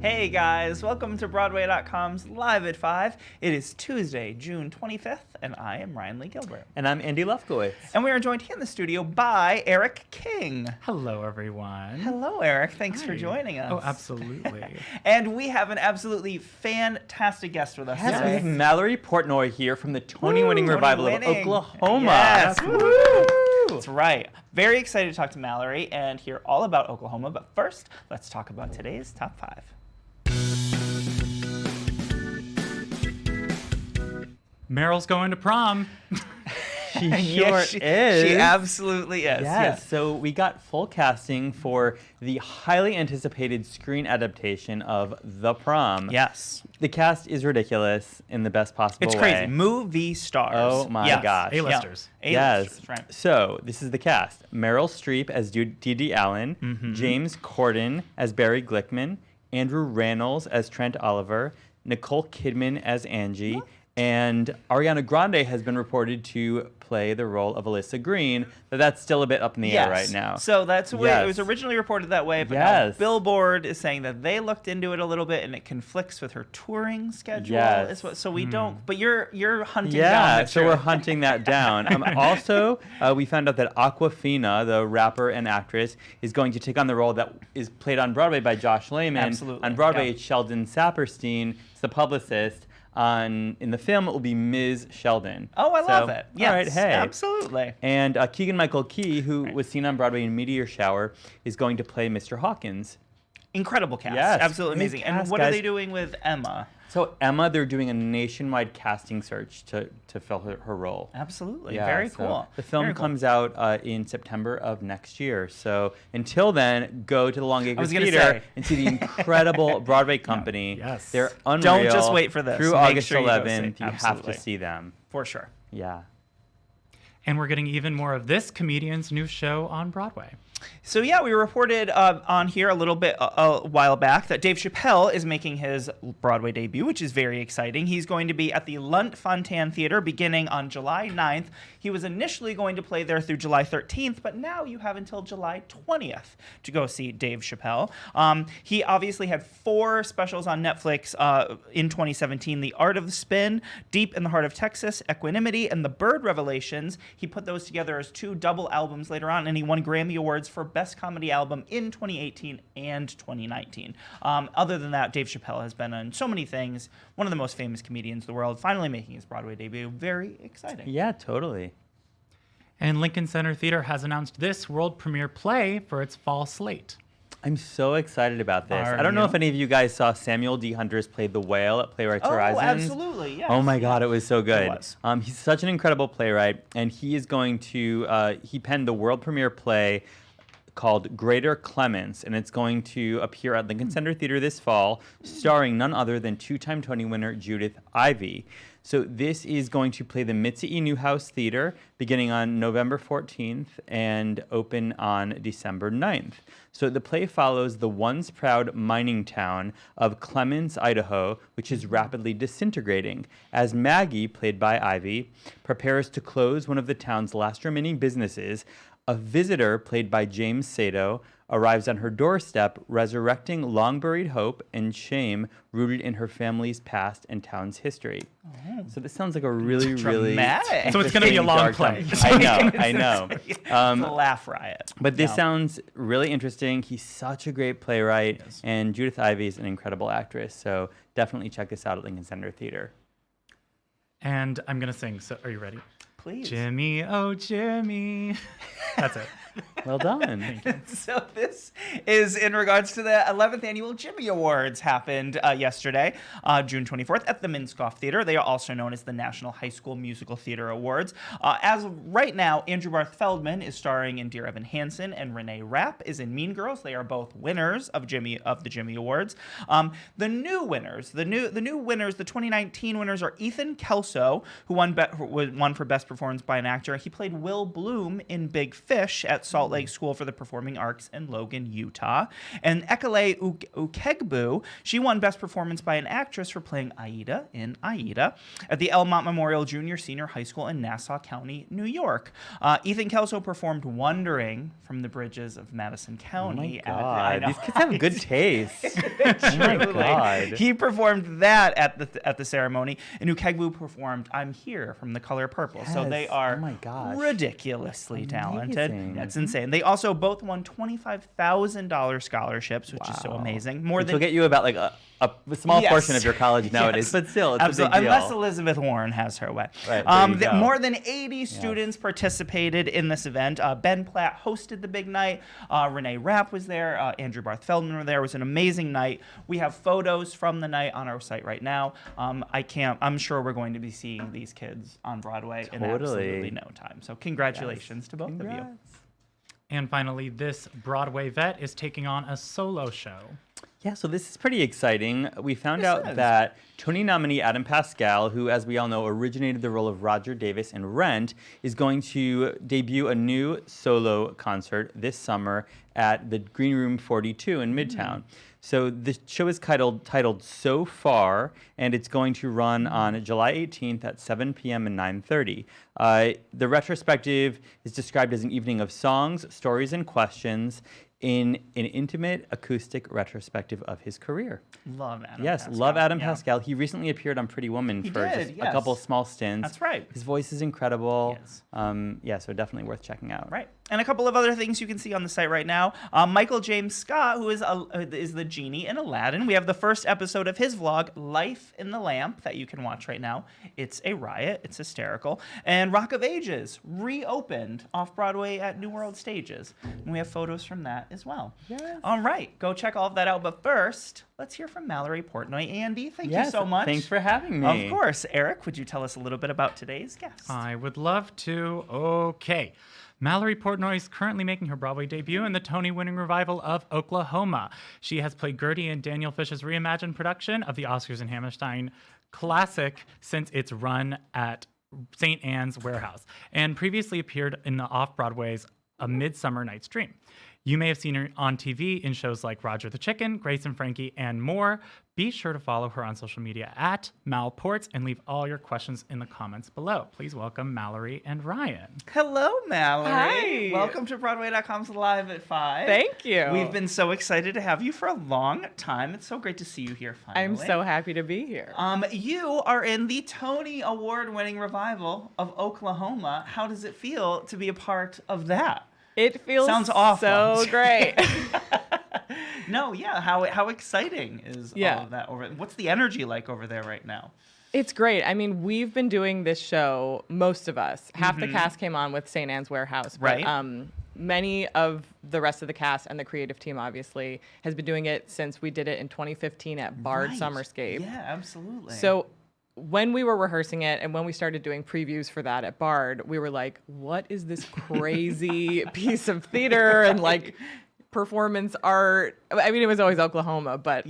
Hey guys, welcome to Broadway.com's Live at 5. It is Tuesday, June 25th, and I am Ryan Lee Gilbert. And I'm Andy Lefkowitz. And we are joined here in the studio by Eric King. Hello, everyone. Hello, Eric. Thanks Hi. for joining us. Oh, absolutely. And we have an absolutely fantastic guest with us Yes, we today. have Mallory Portnoy here from the Tony-winning revival of Tony-winning. Oklahoma. Yes. Woo! That's right. Very excited to talk to Mallory and hear all about Oklahoma. But first, let's talk about today's top 5. Meryl's going to prom. She Yes, sure is. She absolutely is. Yes. So we got full casting for the highly anticipated screen adaptation of The Prom. Yes. The cast is ridiculous in the best possible way. It's crazy. Movie stars. Oh my Yes. gosh. A-listers. Yeah. Yes. A-listers, right. So this is the cast: Meryl Streep as Dee Allen, James Corden as Barry Glickman, Andrew Rannells as Trent Oliver, Nicole Kidman as Angie, and Ariana Grande has been reported to play the role of Alyssa Green, but that's still a bit up in the air right now. So that's the way it was Yes. originally reported that way, but now Yes. Billboard is saying that they looked into it a little bit and it conflicts with her touring schedule. Yes. Is what, so we don't. But you're hunting down. Yeah, that so you're- we're hunting that down. Also, we found out that Awkwafina, the rapper and actress, is going to take on the role that is played on Broadway by Josh Lehman. Absolutely, On Broadway, yeah. it's Sheldon Saperstein, it's the publicist. In the film, it will be Ms. Sheldon. Oh, I love So, it. Yes, all right, hey. absolutely. And Keegan-Michael Key, who was seen on Broadway in Meteor Shower, is going to play Mr. Hawkins. Incredible cast. Yes, Absolutely great amazing. And cast, what are guys. they doing with Emma? So Emma, they're doing a nationwide casting search to fill her role. Absolutely. Yeah, Very so cool. The film Very cool. comes out in September of next year. So until then, go to the Long Acres gonna Theater say. and see the incredible Broadway company. Yes. They're unreal. Don't just wait for this. Through Make August sure you go 11th, see. you have Absolutely. to see them. For sure. Yeah. And we're getting even more of this comedian's new show on Broadway. So yeah, we reported on here a little bit a while back that Dave Chappelle is making his Broadway debut, which is very exciting. He's going to be at the Lunt Fontanne Theater beginning on July 9th. He was initially going to play there through July 13th, but now you have until July 20th to go see Dave Chappelle. He obviously had 4 specials on Netflix in 2017: The Art of the Spin, Deep in the Heart of Texas, Equanimity, and The Bird Revelations. He put those together as 2 double albums later on, and he won Grammy Awards for Best Comedy Album in 2018 and 2019. Other than that, Dave Chappelle has been on so many things. One of the most famous comedians in the world, finally making his Broadway debut. Very exciting. Yeah, totally. And Lincoln Center Theater has announced this world premiere play for its fall slate. I'm so excited about this. Are I don't know you? if any of you guys saw Samuel D. Hunter's play The Whale at Playwrights Oh, Horizons. absolutely, yes. Oh my God, it was so good. was. He's such an incredible playwright, and he is going to, he penned the world premiere play called Greater Clements, and it's going to appear at Lincoln Center Theater this fall, starring none other than 2-time Tony winner Judith Ivey. So this is going to play the Mitzi E. Newhouse Theater beginning on November 14th and open on December 9th. So the play follows the once proud mining town of Clements, Idaho, which is rapidly disintegrating, as Maggie, played by Ivy, prepares to close one of the town's last remaining businesses. A visitor, played by James Sato, arrives on her doorstep, resurrecting long-buried hope and shame rooted in her family's past and town's history. So this sounds like a really, really Dramatic. So it's gonna be a interesting, long dark play. time. I know. It's a laugh riot. But this No. sounds really interesting. He's such a great playwright, He is. and Judith Ivey is an incredible actress. So definitely check this out at Lincoln Center Theater. And I'm going to sing. So are you ready? Please. Jimmy, oh Jimmy. That's it. Well done. So this is in regards to the 11th annual Jimmy Awards happened yesterday, June 24th, at the Minskoff Theater. They are also known as the National High School Musical Theater Awards. As of right now, Andrew Barth Feldman is starring in Dear Evan Hansen, and Renee Rapp is in Mean Girls. They are both winners of the Jimmy Awards. The new winners, the 2019 winners are Ethan Kelso, who won for Best Performance by an Actor. He played Will Bloom in Big Fish at Salt Salt Lake School for the Performing Arts in Logan, Utah. And Ekele Ukegbu, she won Best Performance by an Actress for playing Aida in Aida at the Elmont Memorial Junior Senior High School in Nassau County, New York. Ethan Kelso performed Wondering from the Bridges of Madison County. Oh my God, these kids have good taste. Oh my God. He performed that at the ceremony, and Ukegbu performed I'm Here from The Color Purple. So they are ridiculously talented. That's insane. They also both won $25,000 scholarships, which is so amazing. Which will get you about like a small portion of your college nowadays, but still, it's a big deal. Unless Elizabeth Warren has her way. Right, more than 80 students participated in this event. Ben Platt hosted the big night. Renee Rapp was there. Andrew Barth Feldman were there. It was an amazing night. We have photos from the night on our site right now. I'm sure we're going to be seeing these kids on Broadway in absolutely no time. So congratulations to both of you. And finally, this Broadway vet is taking on a solo show. Yeah, so this is pretty exciting. We found out that Tony nominee Adam Pascal, who, as we all know, originated the role of Roger Davis in Rent, is going to debut a new solo concert this summer at the Green Room 42 in Midtown. So the show is titled So Far, and it's going to run on July 18th at 7 p.m. and 9:30. The retrospective is described as an evening of songs, stories, and questions in an intimate acoustic retrospective of his career. Love Adam Pascal. Love Adam Pascal. He recently appeared on Pretty Woman for a couple small stints. That's right. His voice is incredible. Yes. So definitely worth checking out. Right. And a couple of other things you can see on the site right now. Michael James Scott, who is the genie in Aladdin. We have the first episode of his vlog, Life in the Lamp, that you can watch right now. It's a riot. It's hysterical. And Rock of Ages reopened off-Broadway at New World Stages. And we have photos from that as well. Yes. All right. Go check all of that out. But first, let's hear from Mallory Portnoy. Andy, thank you so much. Thanks for having me. Of course. Eric, would you tell us a little bit about today's guest? I would love to. Okay. Mallory Portnoy is currently making her Broadway debut in the Tony-winning revival of Oklahoma. She has played Gertie in Daniel Fish's reimagined production of the Oscars and Hammerstein classic since its run at St. Anne's Warehouse, and previously appeared in the off-Broadway's A Midsummer Night's Dream. You may have seen her on TV in shows like Roger the Chicken, Grace and Frankie, and more. Be sure to follow her on social media at MalPorts and leave all your questions in the comments below. Please welcome Mallory and Ryan. Hello, Mallory. Hi. Welcome to Broadway.com's Live at 5. Thank you. We've been so excited to have you for a long time. It's so great to see you here finally. I'm so happy to be here. You are in the Tony Award-winning revival of Oklahoma. How does it feel to be a part of that? It feels so great. No, yeah. How exciting is all of that over? What's the energy like over there right now? It's great. I mean, we've been doing this show, most of us. Half the cast came on with St. Anne's Warehouse, but many of the rest of the cast and the creative team, obviously, has been doing it since we did it in 2015 at Bard Summerscape. Yeah, absolutely. So when we were rehearsing it and when we started doing previews for that at Bard, we were like, what is this crazy piece of theater and like performance art? I mean, it was always Oklahoma, but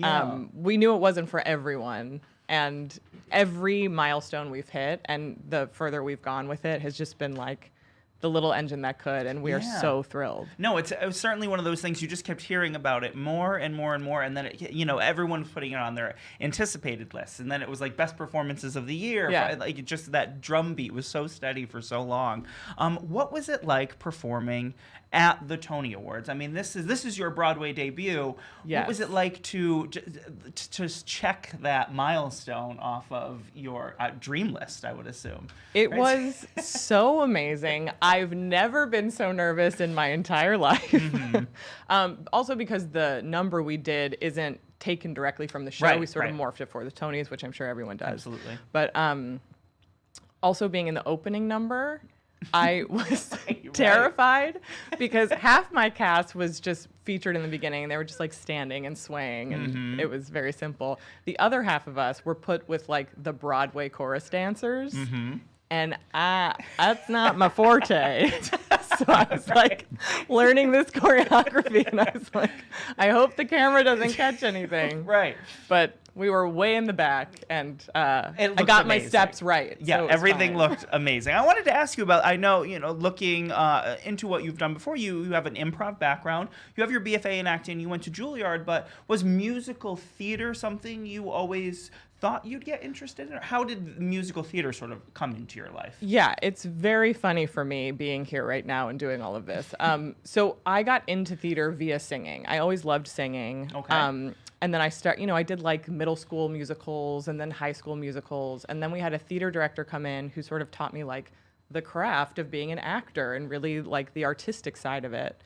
we knew it wasn't for everyone. And every milestone we've hit and the further we've gone with it has just been like the little engine that could, and we are so thrilled. No, it was certainly one of those things you just kept hearing about it more and more and more, and then everyone was putting it on their anticipated lists, and then it was like best performances of the year. Yeah. Like just that drumbeat was so steady for so long. What was it like performing at the Tony Awards? I mean, this is your Broadway debut. Yes. What was it like to check that milestone off of your dream list, I would assume? It was so amazing. I've never been so nervous in my entire life. Also because the number we did isn't taken directly from the show. We sort of morphed it for the Tonys, which I'm sure everyone does. Absolutely. But also being in the opening number, I was terrified because half my cast was just featured in the beginning. They were just like standing and swaying, and it was very simple. The other half of us were put with like the Broadway chorus dancers, and that's not my forte. So I was like learning this choreography, and I was like, I hope the camera doesn't catch anything. Right. But We were way in the back, and I looked got my amazing. steps right. Yeah, so it was everything fine. looked amazing. I wanted to ask you about, I know, looking into what you've done before, you have an improv background, you have your BFA in acting, you went to Juilliard, but was musical theater something you always thought you'd get interested in? Or how did musical theater sort of come into your life? Yeah, it's very funny for me being here right now and doing all of this. So I got into theater via singing. I always loved singing. Okay. And then I did like middle school musicals and then high school musicals. And then we had a theater director come in who sort of taught me like the craft of being an actor and really like the artistic side of it.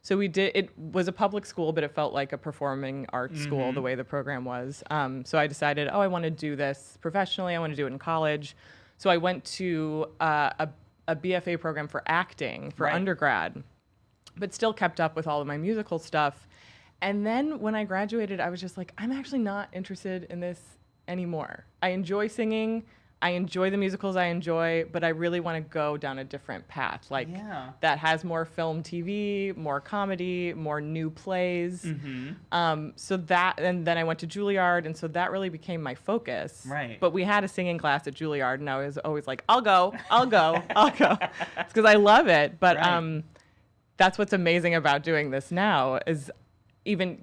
So it was a public school, but it felt like a performing arts school the way the program was. So I decided, I want to do this professionally. I want to do it in college. So I went to a BFA program for acting for undergrad, but still kept up with all of my musical stuff. And then when I graduated, I was just like, I'm actually not interested in this anymore. I enjoy singing. I enjoy the musicals I enjoy, but I really want to go down a different path, like that has more film, TV, more comedy, more new plays. So that, and then I went to Juilliard, and so that really became my focus. Right. But we had a singing class at Juilliard, and I was always like, I'll go. It's because I love it. But that's what's amazing about doing this now is even,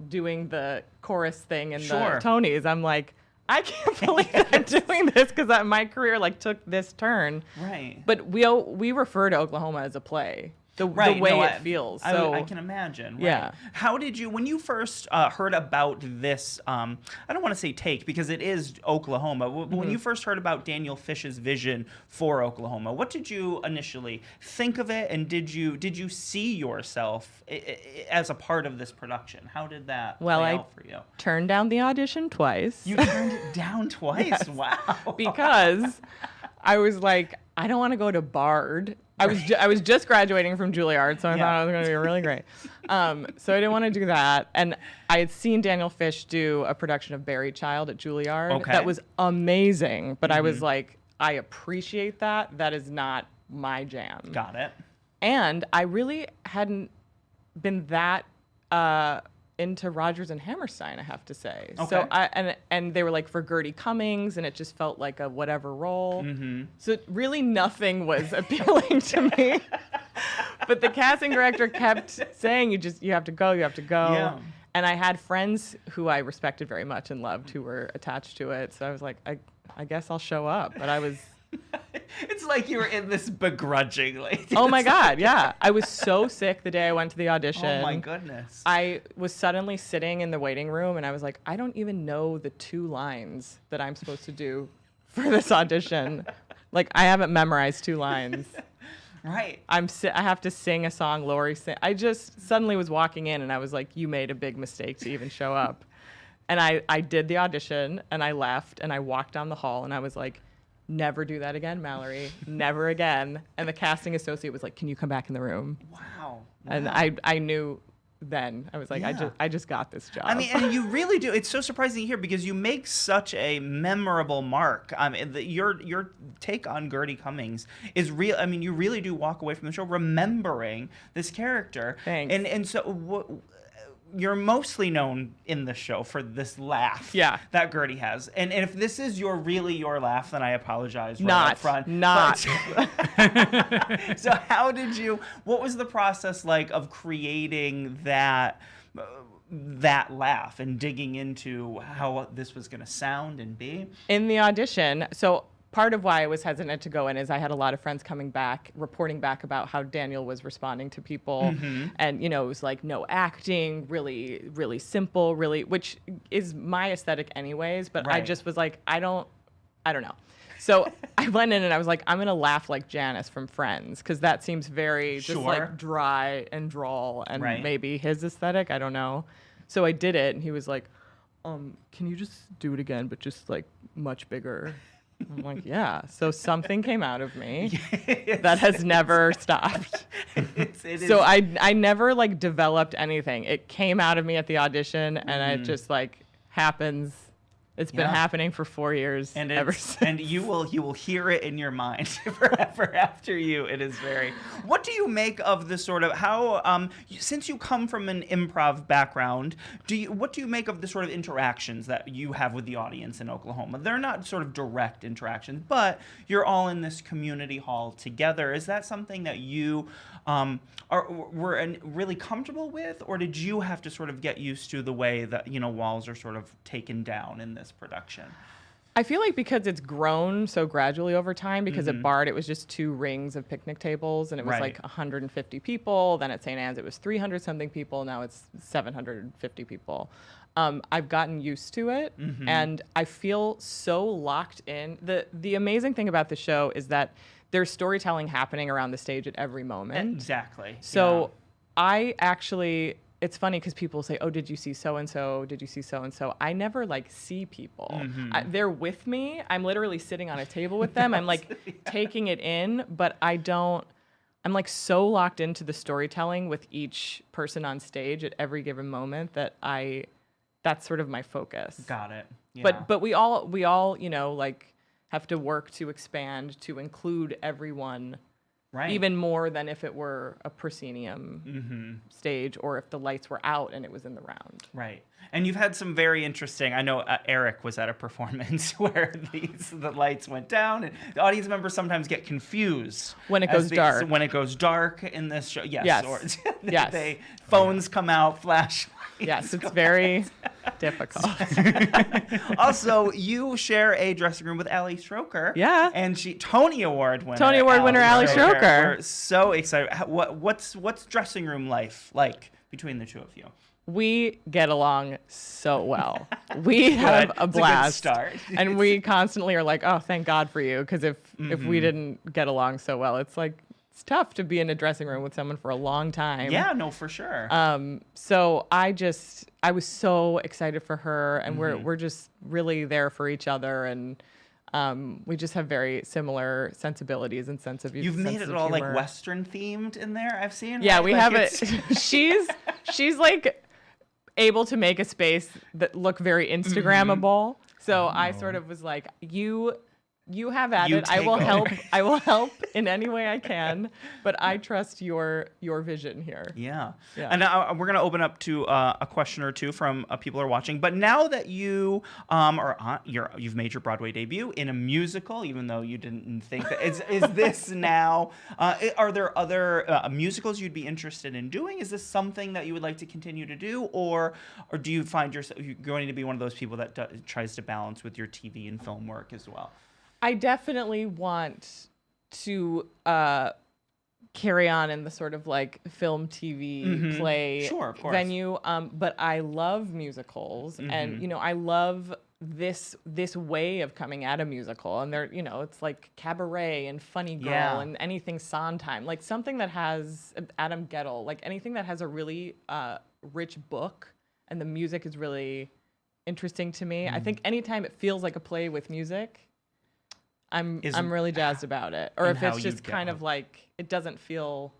doing the chorus thing in the Tonys. I'm like, I can't believe I'm doing this because my career took this turn. Right. But we refer to Oklahoma as a play. The way it feels. So I can imagine. Right. Yeah. How did you, when you first heard about this, I don't want to say take because it is Oklahoma, but when you first heard about Daniel Fish's vision for Oklahoma, what did you initially think of it, and did you see yourself as a part of this production? How did that play out for you? Turned down the audition twice. You turned it down twice? Yes. Wow. Because I was like, I don't want to go to Bard. I was just graduating from Juilliard, so I thought it was going to be really great. So I didn't want to do that. And I had seen Daniel Fish do a production of Buried Child at Juilliard. Okay. That was amazing. But I was like, I appreciate that. That is not my jam. Got it. And I really hadn't been that into Rodgers and Hammerstein, I have to say. Okay. So and they were like for Gertie Cummings, and it just felt like a whatever role. So really nothing was appealing to me. But the casting director kept saying, you have to go. Yeah. And I had friends who I respected very much and loved who were attached to it. So I was like, I guess I'll show up. But I was... It's like you were in this begrudgingly. Oh my God, yeah. I was so sick the day I went to the audition. Oh my goodness. I was suddenly sitting in the waiting room and I was like, I don't even know the 2 lines that I'm supposed to do for this audition. Like, I haven't memorized 2 lines. Right. I have to sing a song Lori sang. I just suddenly was walking in and I was like, you made a big mistake to even show up. And I did the audition and I left and I walked down the hall and I was like, never do that again, Mallory. Never again. And the casting associate was like, can you come back in the room? Wow. And I knew then. I was like, I just got this job. I mean, and you really do. It's so surprising to hear because you make such a memorable mark. Your take on Gertie Cummings is real. I mean, you really do walk away from the show remembering this character. Thanks. And so you're mostly known in the show for this laugh that Gertie has. And if this is your laugh, then I apologize right up front. Not. So what was the process like of creating that laugh and digging into how this was going to sound and be? In the audition, so part of why I was hesitant to go in is I had a lot of friends coming back, reporting back about how Daniel was responding to people. And, it was like no acting, really, really simple, really, which is my aesthetic anyways. But I just was like, I don't know. So I went in and I was like, I'm going to laugh like Janice from Friends, because that seems very just like dry and drawl and maybe his aesthetic. I don't know. So I did it and he was like, can you just do it again, but just like much bigger? I'm like, yeah. So something came out of me that has never stopped. So I never like developed anything. It came out of me at the audition and it just like happens It's been Yeah. happening for 4 years And ever it's, since. and you will hear it in your mind forever after you. It is very. What do you make of the sort of how since you come from an improv background, what do you make of the sort of interactions that you have with the audience in Oklahoma? They're not sort of direct interactions, but you're all in this community hall together. Is that something that you were really comfortable with, or did you have to sort of get used to the way that walls are sort of taken down in this production? I feel like because it's grown so gradually over time, because at Bard it was just 2 rings of picnic tables and it was Right. like 150 people. Then at St. Anne's it was 300 something people. Now it's 750 people. I've gotten used to it and I feel so locked in. The amazing thing about the show is that there's storytelling happening around the stage at every moment. Exactly. So I actually, it's funny because people say, oh, did you see so-and-so? Did you see so-and-so? I never see people. They're with me. I'm literally sitting on a table with them. I'm taking it in, but I'm so locked into the storytelling with each person on stage at every given moment that that's sort of my focus. Got it. Yeah. But we all have to work to expand to include everyone. Right. Even more than if it were a proscenium stage or if the lights were out and it was in the round. Right. And you've had some very interesting, I know Eric was at a performance where the lights went down and the audience members sometimes get confused. When it goes dark. When it goes dark in this show. Yes. Yes. Or Yes. phones come out, flashlights. Yes, it's very difficult. Also, you share a dressing room with Ali Stroker. Yeah. And Tony Award winner. Tony Award winner Ali Stroker. We're so excited. What's dressing room life like between the two of you? We get along so well. We have a blast. It's a good start. And we constantly are like, oh, thank God for you. Because if we didn't get along so well, it's tough to be in a dressing room with someone for a long time. Yeah, no, for sure. So I was so excited for her, and we're just really there for each other, and we just have very similar sensibilities and sense of You've made senses it of all humor. Western themed in there. I've seen. Yeah, right? we have it. She's able to make a space that look very Instagrammable. So I sort of was like, you have at You it. I take will over. help. I will help in any way I can. But I trust your vision here. Yeah. Yeah. And we're going to open up to a question or two from people who are watching. But now that you you've made your Broadway debut in a musical, even though you didn't think that, is this now? Are there other musicals you'd be interested in doing? Is this something that you would like to continue to do, or do you find yourself going to be one of those people that tries to balance with your TV and film work as well? I definitely want to carry on in the sort of film, TV, play Sure, of course. venue. But I love musicals, and I love this way of coming at a musical. And there, it's like Cabaret and Funny Girl Yeah. and anything Sondheim, something that has Adam Gettle, anything that has a really rich book, and the music is really interesting to me. I think anytime it feels like a play with music, I'm really jazzed about it. Or and if how it's just you'd get kind hooked. of it doesn't feel,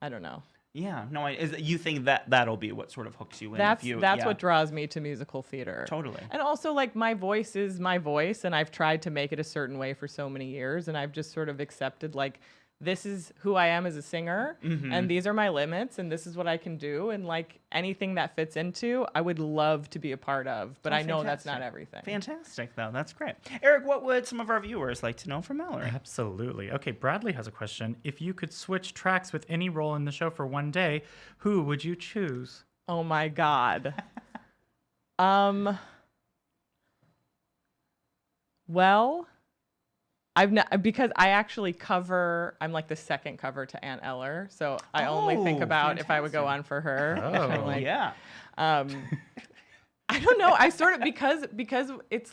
I don't know. Yeah, no, you think that'll be what sort of hooks you in? That's yeah. what draws me to musical theater. Totally. And also my voice is my voice, and I've tried to make it a certain way for so many years, and I've just sort of accepted this is who I am as a singer, and these are my limits, and this is what I can do, and anything that fits into, I would love to be a part of, but I know that's not everything. Fantastic, though. That's great. Eric, what would some of our viewers like to know from Mallory? Absolutely. Okay, Bradley has a question. If you could switch tracks with any role in the show for one day, who would you choose? Oh my God. Well, I've not, because I actually I'm the second cover to Aunt Eller, so I only think about if I would go on for her. Oh. I'm Yeah. I don't know. I sort of because it's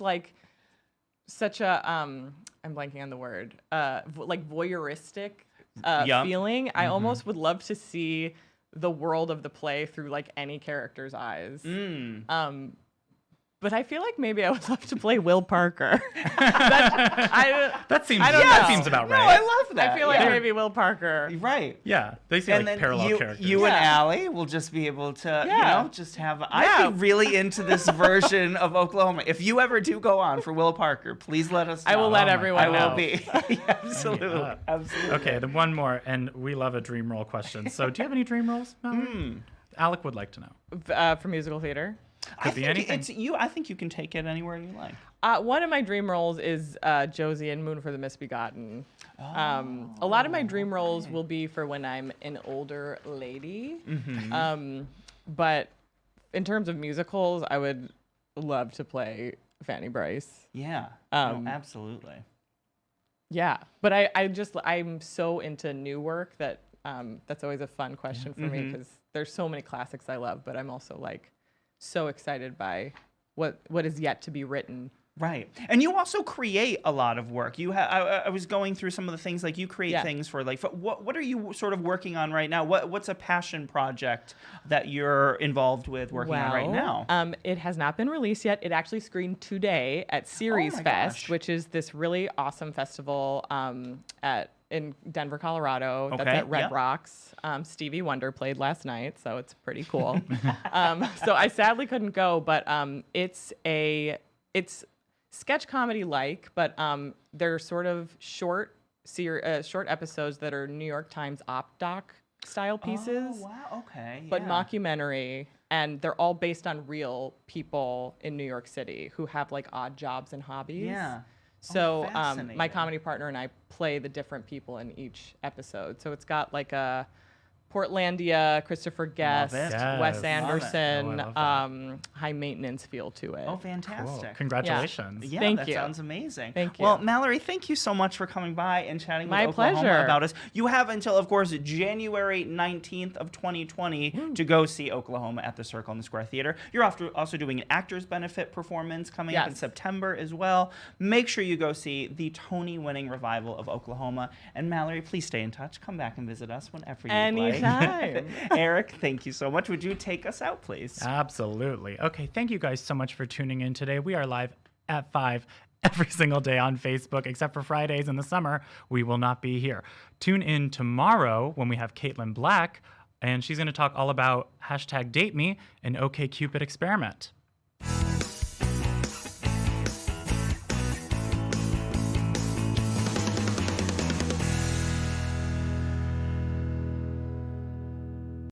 such a I'm blanking on the word voyeuristic Yup. feeling. I almost would love to see the world of the play through any character's eyes. But But I feel like maybe I would love to play Will Parker. That seems about right. No, I love that. I feel like maybe Will Parker. Right. Yeah, they seem And like then parallel characters. you and Allie will just be able to, Yeah. just have. I'd be really into this version of Oklahoma. If you ever do go on for Will Parker, please let us know. I will let everyone know. I will be. Absolutely. Absolutely. Okay, then one more, and we love a dream role question. So, do you have any dream roles, Mallory? Alec would like to know. For musical theater. Could be anything. I think you can take it anywhere you like. One of my dream roles is Josie in Moon for the Misbegotten. A lot of my dream roles will be for when I'm an older lady. But in terms of musicals, I would love to play Fanny Bryce. Yeah. Absolutely. Yeah, but I'm so into new work that that's always a fun question for me because there's so many classics I love, but I'm also like so excited by what is yet to be written. Right. And you also create a lot of work. I was going through some of the things, like you create things for like, what are you sort of working on right now? What's a passion project that you're involed with working on right now? It has not been released yet. It actually screened today at Series Fest, which is this really awesome festival in Denver, Colorado. That's at Red Rocks. Stevie Wonder played last night, so it's pretty cool. So I sadly couldn't go, but it's sketch comedy like, but they're sort of short episodes that are New York Times op doc style pieces. Oh, wow. Okay. But mockumentary, and they're all based on real people in New York City who have like odd jobs and hobbies. Yeah. So my comedy partner and I play the different people in each episode. So it's got like a Portlandia, Christopher Guest, Wes Anderson, high maintenance feel to it. Oh, fantastic. Cool. Congratulations. Yeah, Thank that you. sounds amazing. Thank you. Well, Mallory, thank you so much for coming by and chatting My with Oklahoma pleasure. about us. You have until, of course, January 19th of 2020 to go see Oklahoma at the Circle in the Square Theater. You're also doing an Actors Benefit performance coming up in September as well. Make sure you go see the Tony-winning revival of Oklahoma. And Mallory, please stay in touch. Come back and visit us whenever you'd like. Anytime. Eric, thank you so much. Would you take us out, please? Absolutely. Okay, thank you guys so much for tuning in today. We are live at 5 every single day on Facebook, except for Fridays in the summer. We will not be here. Tune in tomorrow when we have Caitlin Black, and she's going to talk all about #DateMe and OkCupid experiment.